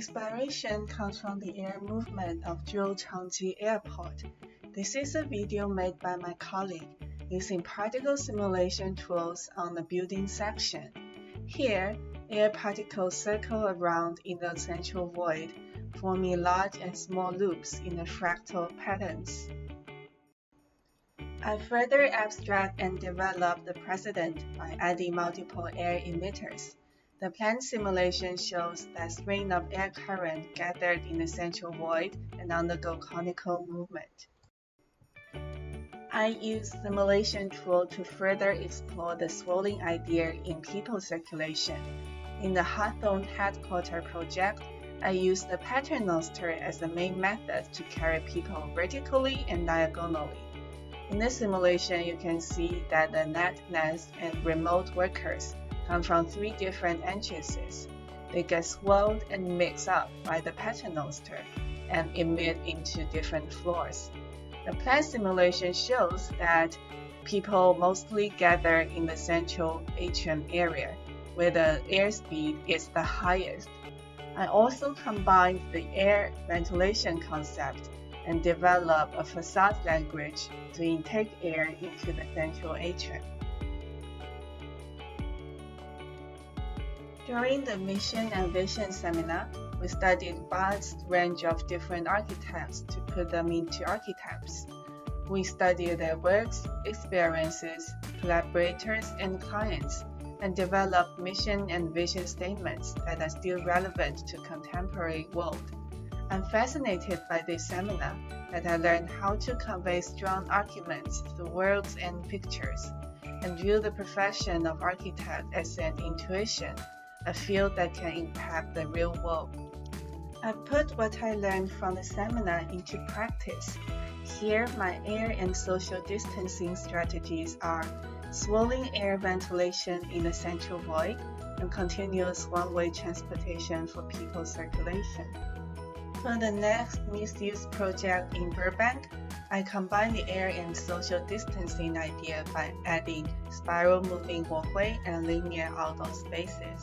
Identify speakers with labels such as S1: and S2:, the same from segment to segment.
S1: inspiration comes from the air movement of Changji Airport. This is a video made by my colleague using particle simulation tools on the building section. Here, air particles circle around in the central void, forming large and small loops in the fractal patterns. I further abstract and develop the precedent by adding multiple air emitters. The planned simulation shows that strings of air current gathered in the central void and undergo conical movement. I use simulation tool to further explore the swirling idea in people circulation. In the Hawthorne Headquarter project, I used the paternoster as the main method to carry people vertically and diagonally. In the simulation, you can see that the net nest and remote workers come from 3 different entrances. They get swirled and mixed up by the paternoster and emit into different floors. The planned simulation shows that people mostly gather in the central atrium area, where the airspeed is the highest. I also combined the air ventilation concept and develop a facade language to intake air into the central atrium. During the Mission and Vision seminar, we studied a vast range of different archetypes to put them into archetypes. We studied their works, experiences, collaborators, and clients, and developed mission and vision statements that are still relevant to contemporary world. I'm fascinated by this seminar that I learned how to convey strong arguments through words and pictures, and view the profession of architect as an intuition, a field that can impact the real world. I put what I learned from the seminar into practice. Here, my air and social distancing strategies are swirling air ventilation in the central void and continuous one-way transportation for people circulation. For the next mixed-use project in Burbank, I combine the air and social distancing idea by adding spiral moving walkway and linear outdoor spaces.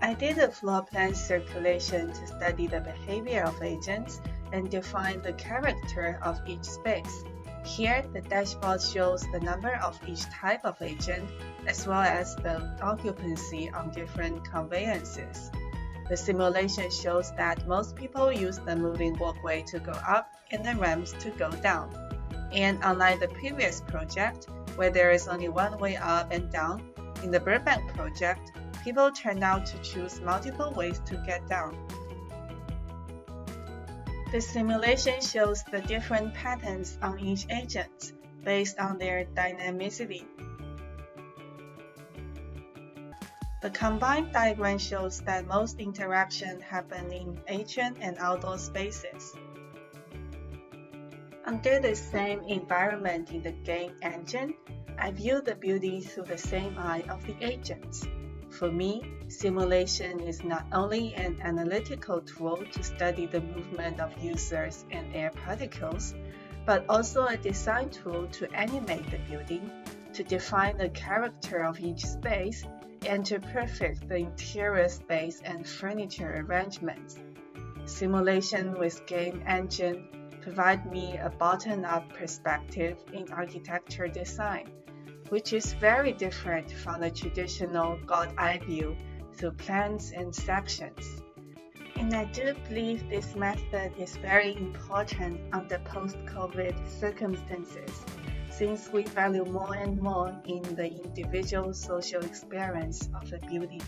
S1: I did a floor plan circulation to study the behavior of agents and define the character of each space. Here, the dashboard shows the number of each type of agent, as well as the occupancy on different conveyances. The simulation shows that most people use the moving walkway to go up and the ramps to go down. And unlike the previous project, where there is only one way up and down, in the Burbank project, people turn out to choose multiple ways to get down. The simulation shows the different patterns on each agent based on their dynamicity. The combined diagram shows that most interactions happen in atrium and outdoor spaces. Under the same environment in the game engine, I view the building through the same eye of the agents. For me, simulation is not only an analytical tool to study the movement of users and air particles, but also a design tool to animate the building, to define the character of each space, and to perfect the interior space and furniture arrangements. Simulation with game engine provide me a bottom-up perspective in architecture design, which is very different from the traditional God-eye view through plans and sections. And I do believe this method is very important under post-COVID circumstances, since we value more and more in the individual social experience of the building.